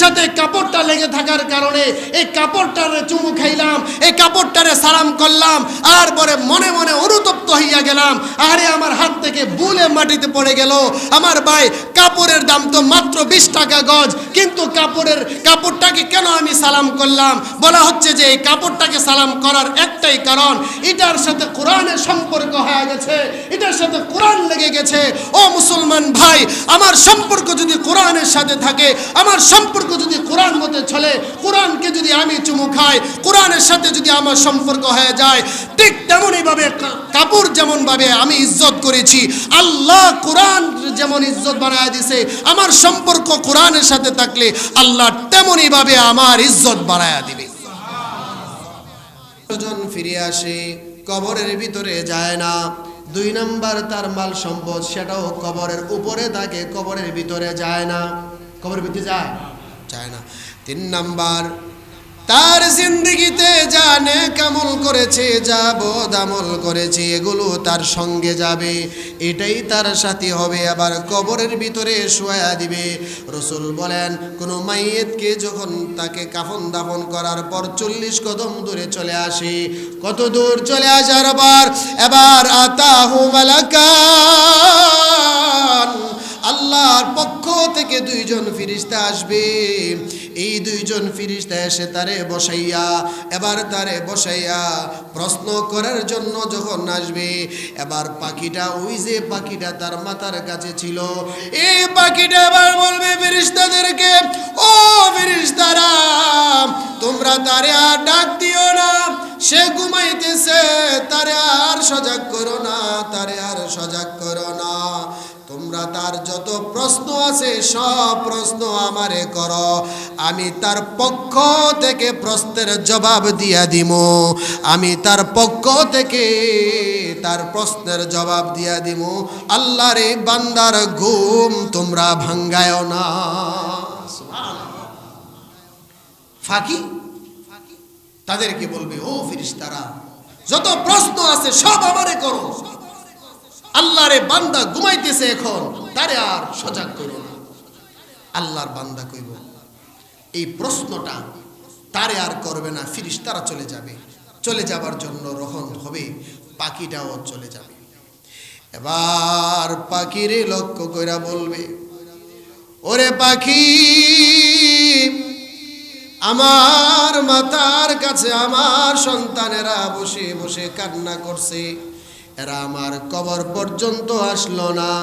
সাথে কাপড়টা লেগে থাকার কারণে এই কাপড়টারে চুমু খাইলাম, এই কাপড়টারে সালাম করলাম, আর পরে মনে মনে অনুতপ্ত হইয়া গেলাম, আরে আমার হাত থেকে বুলে মাটিতে পড়ে গেল। আমার ভাই, কাপড়ের দাম তো মাত্র 20 টাকা গজ, কিন্তু কাপড়টাকে কেন আমি সালাম করলাম? বলা হচ্ছে যে এই কাপড়টাকে সালাম করার একটাই কারণ, এটার সাথে কোরআনের সম্পর্ক হয়ে গেছে, এটার সাথে কোরআন লেগে গেছে। ও মুসলমান ভাই, আমার সম্পর্ক যদি কোরআনের সাথে থাকে, আমার সম্পর্ক যদি কোরআন মতে চলে, কোরআনকে যদি আমি চুমু খাই, কোরআনের সাথে যদি আমার সম্পর্ক হয়ে যায়, ঠিক তেমনই ভাবে কাপড় যেমন ভাবে আমি ইজ্জত করেছি, আল্লাহ কোরআন যেমন ইজ্জত বানায় দিছে, আমার সম্পর্ক কোরআনের সাথে থাকলে আল্লাহ তেমনই ভাবে আমার ইজ্জত বাড়ায়া দিবে। জন ফিরে আসে, কবরের ভিতরে যায় না। 2 নাম্বার, তার মাল সম্পদ সেটাও কবরের উপরে থাকে, কবরের ভিতরে যায় না। কবরের ভিতরে যায় না। 3 নাম্বার, তার জিন্দেগিতে জানে কামল করেছে, যা বদ আমল করেছে, এগুলো তার সঙ্গে যাবে, এটাই তার সাথী হবে, আবার কবরের ভিতরে শোয়া দিবে। রাসূল বলেন, কোন মাইয়িতকে যখন তাকে কাফন দাফন করার পর 40 কদম দূরে চলে আসে, কত দূর চলে আসার পর এবার আতাহু মালাকান, আল্লাহর পক্ষ থেকে 2 জন ফেরেশতা আসবে। এই 2 জন ফেরেশতা এসে তারে বসাইয়া প্রশ্ন করার জন্য যখন আসবে, এবার পাখিটা, ওই যে পাখিটা তার মাথার কাছে ছিল, এই পাখিটা এবার বলবে ফেরেশতাদেরকে, ও ফেরেশতারা, তোমরা তারে আর ডাক দিও না, সে ঘুমাইতেছে, তারে আর সজাগ করো না, তোমরা তার যত প্রশ্ন আছে সব প্রশ্ন আমারে করো, আমি তার পক্ষ থেকে প্রশ্নের জবাব দিয়া দিমু, তার প্রশ্নের জবাব দিয়া দিমু। আল্লাহর এই বান্দার ঘুম তোমরা ভাঙ্গায়ও না। ফাঁকি তাদেরকে বলবে, ও ফেরেশতারা, যত প্রশ্ন আছে সব আমারে করো, আল্লাহরে বান্দা ঘুমাইতেছে এখন, তারে আর সজাগ করো না। আল্লাহর বান্দা কইব, এই প্রশ্নটা তারে আর করবে না, ফেরেশতারা চলে যাবার জন্য রহন হবে, পাখিটাও চলে যাবে। এবার পাখিরে লক্ষ্য কইরা বলবে, ওরে পাখি, আমার মাথার কাছে আমার সন্তানেরা বসে বসে কান্না করছে, এরা আমার কবর পর্যন্ত আসলো না,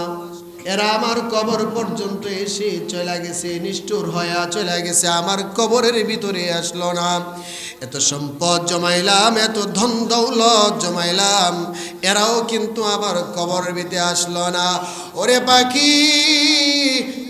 এরা আমার কবর পর্যন্ত এসে চলে গেছে, নিষ্ঠুর হয়ে চলে গেছে, আমার কবরের ভিতরে আসলো না। এত সম্পদ জমাইলাম, এত ধন দৌলত জমাইলাম, এরাও কিন্তু আমার কবরের ভিতরে আসলো না। ওরে পাখি,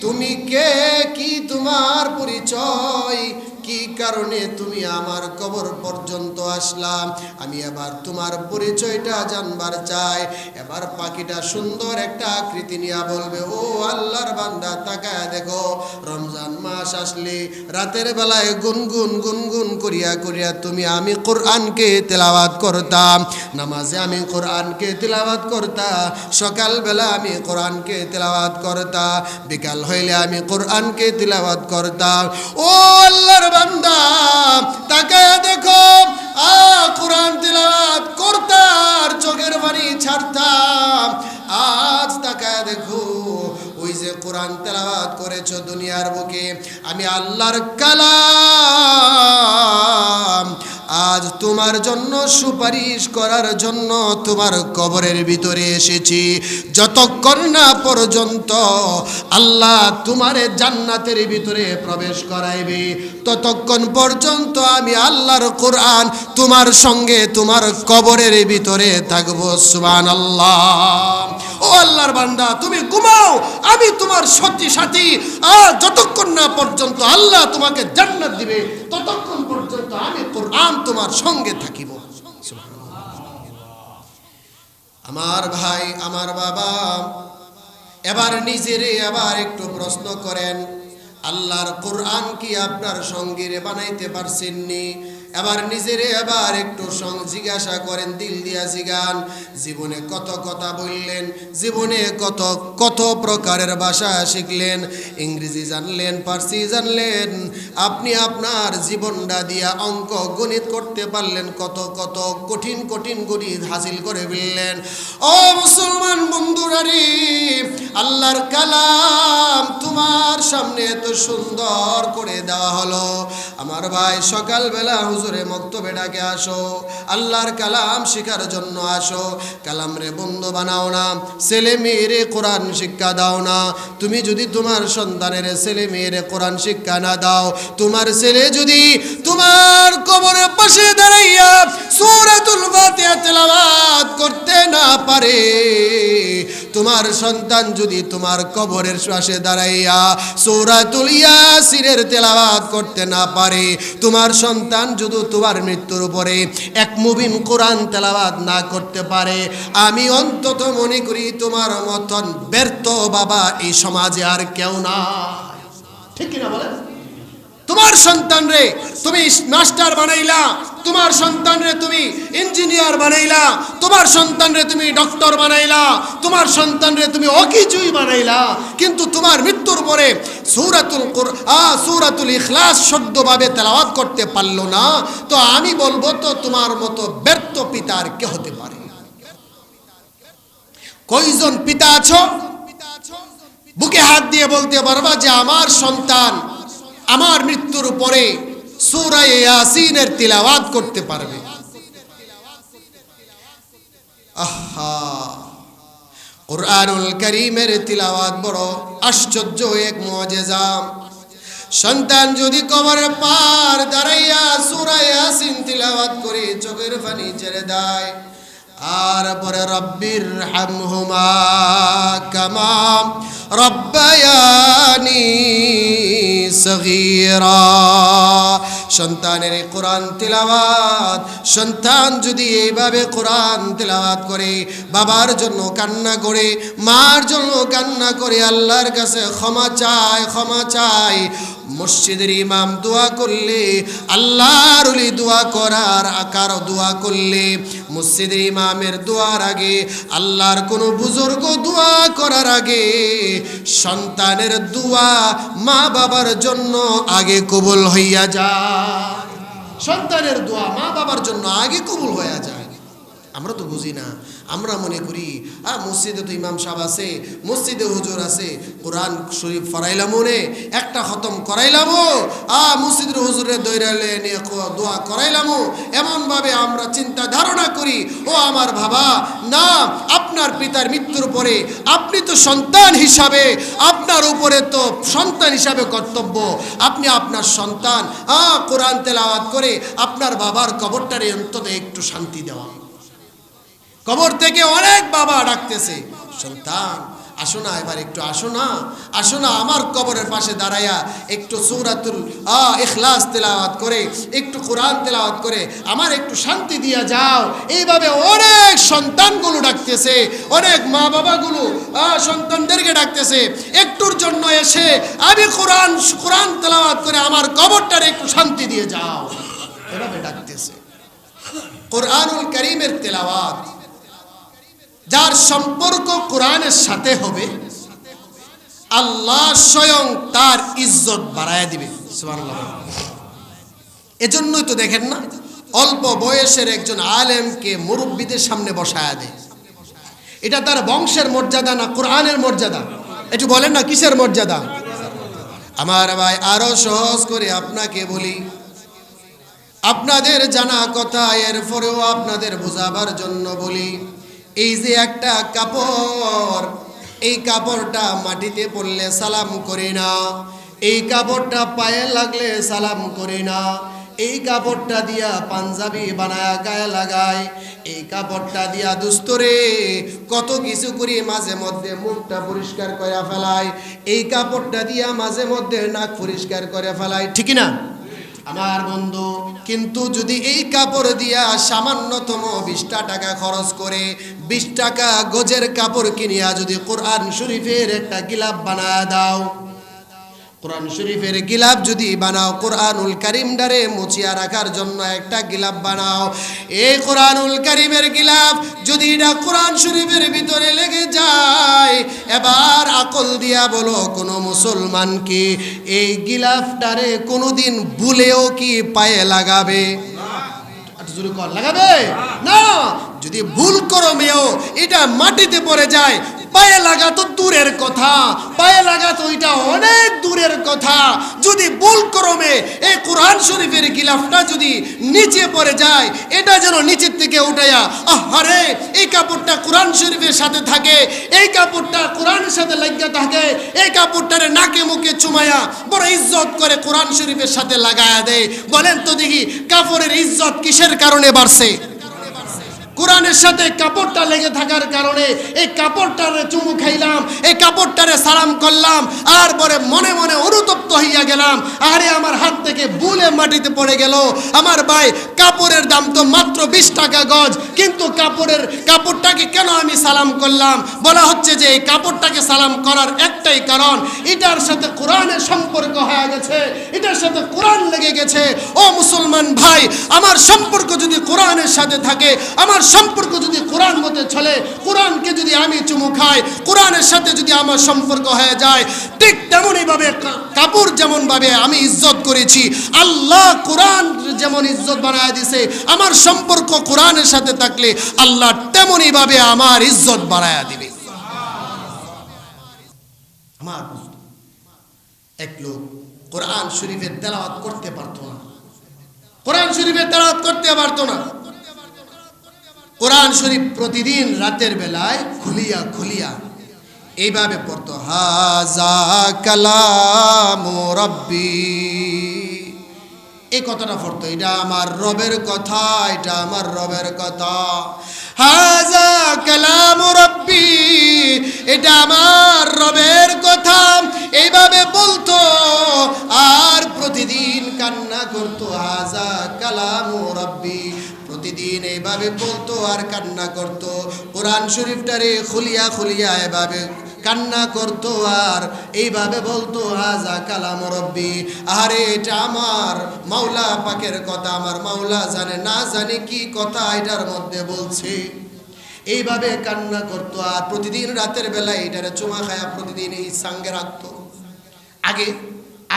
তুমি কে, কি তোমার পরিচয়, কি কারণে তুমি আমার কবর পর্যন্ত আসলাম, আমি এবার তোমার পরিচয়টা জানবার চাই। এবার পাখিটা সুন্দর একটা আকৃতি নিয়ে বলবে, ও আল্লাহর বান্দা, তাকায় দেখো, রমজান মাস আসলে রাতের বেলায় গুনগুন করিয়া তুমি আমি কোরআনকে তেলাওয়াত করতাম, নামাজে আমি কোরআনকে তেলাওয়াত করতাম, সকালবেলা আমি কোরআনকে তেলাওয়াত করতাম, বিকাল হইলে আমি কোরআনকে তেলাওয়াত করতাম। ও আল্লাহর বান্দা, তাকায় দেখো, কোরআন তেলাওয়াত করতাম, চোখের পানি ছাড়তাম, আজ তাকায় দেখো, ওই যে কোরআন তেলাওয়াত করেছো দুনিয়ার বুকে, আমি আল্লাহর কালাম, আজ তোমার জন্য সুপারিশ করার জন্য তোমার কবরের ভিতরে এসেছি। যতক্ষণ না পর্যন্ত আল্লাহ তোমারে জান্নাতের ভিতরে প্রবেশ করাইবে, ততক্ষণ পর্যন্ত আমি আল্লাহর কোরআন তোমার সঙ্গে তোমার কবরের ভিতরে থাকবো। সুবহানাল্লাহ। ও আল্লাহর বান্দা, তুমি ঘুমাও, আমি তোমার সাথী, আর যতক্ষণ না পর্যন্ত আল্লাহ তোমাকে জান্নাত দিবে, ততক্ষণ পর্যন্ত আমি কোরআন তোমার সঙ্গে থাকিব। আমার ভাই, আমার বাবা, এবার নিজেরে আবার একটু প্রশ্ন করেন, আল্লাহর কোরআন কি আপনার সঙ্গীরে বানাইতে পারছেননি? এবার নিজেরে এবার একটু জিজ্ঞাসা করেন, দিল দিয়া জিগান, জীবনে কত কথা বললেন, জীবনে কত কত প্রকারের ভাষা শিখলেন, ইংরেজি জানলেন, ফার্সি জানলেন, আপনি আপনার জীবনটা দিয়া অঙ্ক গণিত করতে পারলেন, কত কত কঠিন কঠিন গণিত হাসিল করে ফেললেন। ও মুসলমান বন্ধুরা রে, আল্লাহর কালাম তোমার সামনে এত সুন্দর করে দেওয়া হলো। আমার ভাই, সকালবেলা হুজুরে মক্তবে ডাকে আসো, আল্লাহর কালাম শেখার জন্য আসো। কালাম রে বন্ধু বানাও না, ছেলে মেয়েরে কোরআন শিক্ষা দাও না। তুমি যদি তোমার সন্তানের ছেলে মেয়েরে কোরআন শিক্ষা না দাও, তোমার ছেলে যদি তোমার কবরের পাশে দাঁড়াইয়া সূরাতুল ফাতিহা তেলাওয়াত করতে না পারে, তোমার সন্তান যদি তোমার কবরের পাশে দাঁড়াইয়া সূরাতুল ইয়াসিনের তেলাওয়াত করতে না পারে, তোমার সন্তান যদি তোমার মৃত্যুর উপরে এক মুবিন কোরআন তেলাওয়াত না করতে পারে, আমি অন্তত মনে করি তোমার মতন ব্যর্থ বাবা এই সমাজে আর কেউ না। ঠিক কিনা বলেন? তোমার সন্তান রে তুমি মাস্টার বানাইলা, তোমার সন্তান রে তুমি ইঞ্জিনিয়ার বানাইলা, তোমার সন্তান রে তুমি ডক্টর বানাইলা, তোমার সন্তান রে তুমি অকিছুই বানাইলা, কিন্তু তোমার মৃত্যুর পরে সূরাতুল ইখলাস শুদ্ধভাবে তেলাওয়াত করতে পারলো না, তো আমি বলবো তো তোমার মতো ব্যর্থ পিতা আর কে হতে পারে? কয়জন পিতা আছো বুকে হাত দিয়ে বলতে পারবা যে আমার সন্তান আমার মৃত্যুর পরে সূরা ইয়াসিনের তিলাওয়াত করতে পারবে? আহা, কুরআনুল কারীমের তিলাওয়াত বড় আশ্চর্য এক মুজিজা। সন্তান যদি কবরের পার দাঁড়াইয়া সূরা ইয়াসিন তিলাওয়াত করে চোখের পানি ছেড়ে দেয়, আর পরে রব্বির হামহুমা কামা রব্বায়ানি সগীরা, সন্তানের কোরআন তিলাওয়াত, সন্তান যদি এইভাবে কোরআন তিলাওয়াত করে, বাবার জন্য কান্না করে, মার জন্য কান্না করে, আল্লাহর কাছে ক্ষমা চায়, ক্ষমা চায়। মসজিদের ইমাম দোয়া করলে, আল্লাহর ওলি দোয়া করার আকার দোয়া করলে, মসজিদের ইমামের দোয়ার আগে, আল্লাহর কোনো বুজুর্গ দোয়া করার আগে, সন্তানের দোয়া মা বাবার জন্য আগে কবুল হইয়া যায়। সন্তানের দোয়া মা বাবার জন্য আগে কবুল হইয়া যায়। আমরা তো বুঝি না, আমরা মনে করি মসজিদে তো ইমাম সাহেব আছে, মসজিদে হুজুর আছে, কোরআন শরীফ ফরাইলাম, একটা খতম করাইলাম, মসজিদের হুজুরে দৈরালে নিয়ে দোয়া করাইলাম, এমনভাবে আমরা চিন্তা ধারণা করি। ও আমার বাবা, না, আপনার পিতার মৃত্যুর পরে আপনি তো সন্তান হিসাবে, আপনার উপরে তো সন্তান হিসাবে কর্তব্য, আপনি আপনার সন্তান কোরআন তেলাওয়াত করে আপনার বাবার কবরটারে অন্তত একটু শান্তি দেওয়া। কবর থেকে অনেক বাবা ডাকতেছে, সন্তান আসো না, এবার একটু আসো না, আসো না, আমার কবরের পাশে দাঁড়াইয়া একটু সূরাতুল ইখলাস তেলাওয়াত করে, একটু কোরআন তেলাওয়াত করে আমার একটু শান্তি দিয়া যাও। এইভাবে অনেক সন্তানগুলো ডাকতেছে, অনেক মা বাবাগুলো সন্তানদেরকে ডাকতেছে, একটুর জন্য এসে আমি কোরআন তেলাওয়াত করে আমার কবরটারে একটু শান্তি দিয়ে যাও, এভাবে ডাকতেছে। কোরআনুল কারীমের তেলাওয়াত যার সম্পর্ক কোরআনের সাথে হবে, আল্লাহ স্বয়ং তার ইজ্জত বাড়ায় দিবে। সুবহানাল্লাহ। এজন্যই তো দেখেন না, অল্প বয়সের একজন আলেমকে মুরব্বীদের সামনে বসায়া দেয়। এটা তার বংশের মর্যাদা না কোরআনের মর্যাদা? একটু বলেন না, কিসের মর্যাদা? আমার ভাই, আরো সহজ করে আপনাকে বলি, আপনাদের জানা কথা, এরপরেও আপনাদের বোঝাবার জন্য বলি। এই যে একটা কাপড়, এই কাপড়টা মাটিতে পড়লে সালাম করি না, এই কাপড়টা পায়ে লাগলে সালাম করি না, এই কাপড়টা দিয়া পাঞ্জাবি বানায়া গায়ে লাগায়, এই কাপড়টা দিয়া দুস্তরে কত কিছু করি, মাঝে মধ্যে মুখটা পরিষ্কার করে ফেলায়, এই কাপড়টা দিয়া মাঝে মধ্যে নাক পরিষ্কার করে ফেলায়, ঠিক না আমার বন্ধু? কিন্তু যদি এই কাপড় দিয়া সামান্যতম 20 টাকা খরচ করে 20 টাকা গজের কাপড় কিনিয়া যদি কোরআন শরীফের একটা গিলাফ বানায় দাও, কোরআন শরীফের গিলাফ যদি বানাও, কোরআনুল কারীম ডারে মুছিয়া রাখার জন্য একটা গিলাফ বানাও, এই কোরআনুল কারীমের গিলাফ যদি এটা কোরআন শরীফের ভিতরে লেগে যায়, এবার আকল দিয়া বলো কোনো মুসলমান কি এই গিলাফটারে কোনোদিন ভুলেও কি পায়ে লাগাবে? লাগাবে না। যদি ভুল করো মেয়েও এটা মাটিতে পড়ে যায়, পায়ে লাগা তো দূরের কথা, পায়ে লাগা তো এটা অনেক দূরের কথা। যদি ভুল ক্রমে এই কোরআন শরীফের গিলাফটা যদি নিচে পড়ে যায়, এটা যেন নিচের থেকে উঠাইয়া, আরে এই কাপড়টা কোরআন শরীফের সাথে থাকে, এই কাপড়টা কোরআনের সাথে লাগিয়া থাকে, এই কাপড়টারে নাকে মুখে চুমাইয়া বড় ইজ্জত করে কোরআন শরীফের সাথে লাগায়া দেয়। বলেন তো দেখি কাপড়ের ইজ্জত কিসের কারণে বাড়ছে? কোরআনের সাথে কাপড়টা লেগে থাকার কারণে। এই কাপড়টারে চুমু খাইলাম, এই কাপড়টারে সালাম করলাম, আর পরে মনে মনে অনুতপ্ত হইয়া গেলাম, আরে আমার হাত থেকে ভুলে মাটিতে পড়ে গেল। আমার ভাই, কাপড়ের দাম তো মাত্র 20 টাকা গজ, কিন্তু কাপড়টাকে কেন আমি সালাম করলাম? বলা হচ্ছে যে এই কাপড়টাকে সালাম করার একটাই কারণ, এটার সাথে কোরআনের সম্পর্ক হয়ে গেছে, এটার সাথে কোরআন লেগে গেছে। ও মুসলমান ভাই, আমার সম্পর্ক যদি কোরআনের সাথে থাকে, আমার সম্পর্ক যদি কোরআন মতে চলে, কোরআনকে যদি আমি চুমু খাই, কোরআনের সাথে যদি আমার সম্পর্ক হয়ে যায়, ঠিক তেমনই ভাবে কাপড় যেমন ভাবে আমি ইজ্জত করেছি, আল্লাহ কোরআন যেমন ইজ্জত বানায় দিছে, আমার সম্পর্ক কোরআনের সাথে থাকলে আল্লাহ তেমনই ভাবে আমার ইজ্জত বাড়ায় দিবে। আমার এক লোক কোরআন শরীফের তেলাওয়াত করতে পারতো না, কোরআন শরীফের তেলাওয়াত করতে পারতো না। কোরআন শরীফ প্রতিদিন রাতের বেলায় খুলিয়া খুলিয়া এইভাবে পড়তো, হাজা কালামু রাব্বি। এই কথাটা পড়তো, এটা আমার রবের কথা, এটা আমার রবের কথা। হাজা কালামু রাব্বি, এটা আমার রবের কথা, এইভাবে বলতো। আর প্রতিদিন কান্না করতো, হাজা কালামু রাব্বি। প্রতিদিন এইভাবে বলতো আর কান্না করতো। কোরআন শরীফটারে খুলিয়া খুলিয়া এভাবে কান্না করতো আর এইভাবে বলতো, হাজা কালাম রব্বি। আরে এটা আমার মাওলা পাকের কথা, আমার মাওলা জানে না জানে কি কথা এটার মধ্যে বলছে। এইভাবে কান্না করতো আর প্রতিদিন রাতের বেলা এটারে চুমা খায়া প্রতিদিন এই সাঙ্গে রাখতো।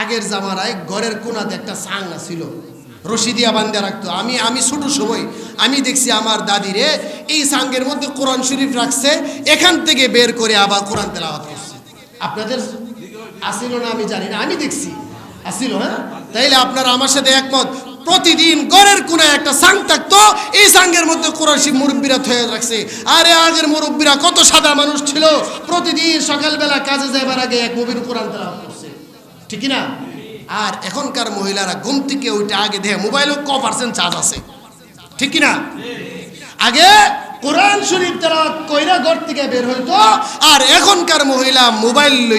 আগের জামানায় ঘরের কোনাতে একটা সাং ছিল, রশি দিয়া বান্ধে রাখতো। আমি ছোট সময় আমি দেখছি আমার দাদিরে এই সাঙ্গের মধ্যে কোরআন শরীফ রাখছে, এখান থেকে বের করে আবার কোরআন তেলাওয়াত করছে। আপনাদের আসিল না আমি জানি না, আমি দেখছি আসিল। হ্যাঁ, তাইলে আপনারা আমার সাথে একমত। প্রতিদিন ঘরের কোনায় একটা সাং থাকতো, এই সাঙ্গের মধ্যে কোরআন শরীফ মুরব্বীরা থয়ে রাখছে। আরে আগের মুরব্বীরা কত সাদা মানুষ ছিল, প্রতিদিন সকালবেলা কাজে যাইবার আগে এক মুবির কোরআন তেলাওয়াত করছে, ঠিক না? আর এখনকার মহিলারা ঘুম থেকে ওইটা আগে দেখে মোবাইলও ক% চার্জ আছে, ঠিক না? আগে কোরআন শরীফ তেলাওয়াত কইরা ঘর থেকে বের হইতো, আর এখনকার মহিলা মোবাইল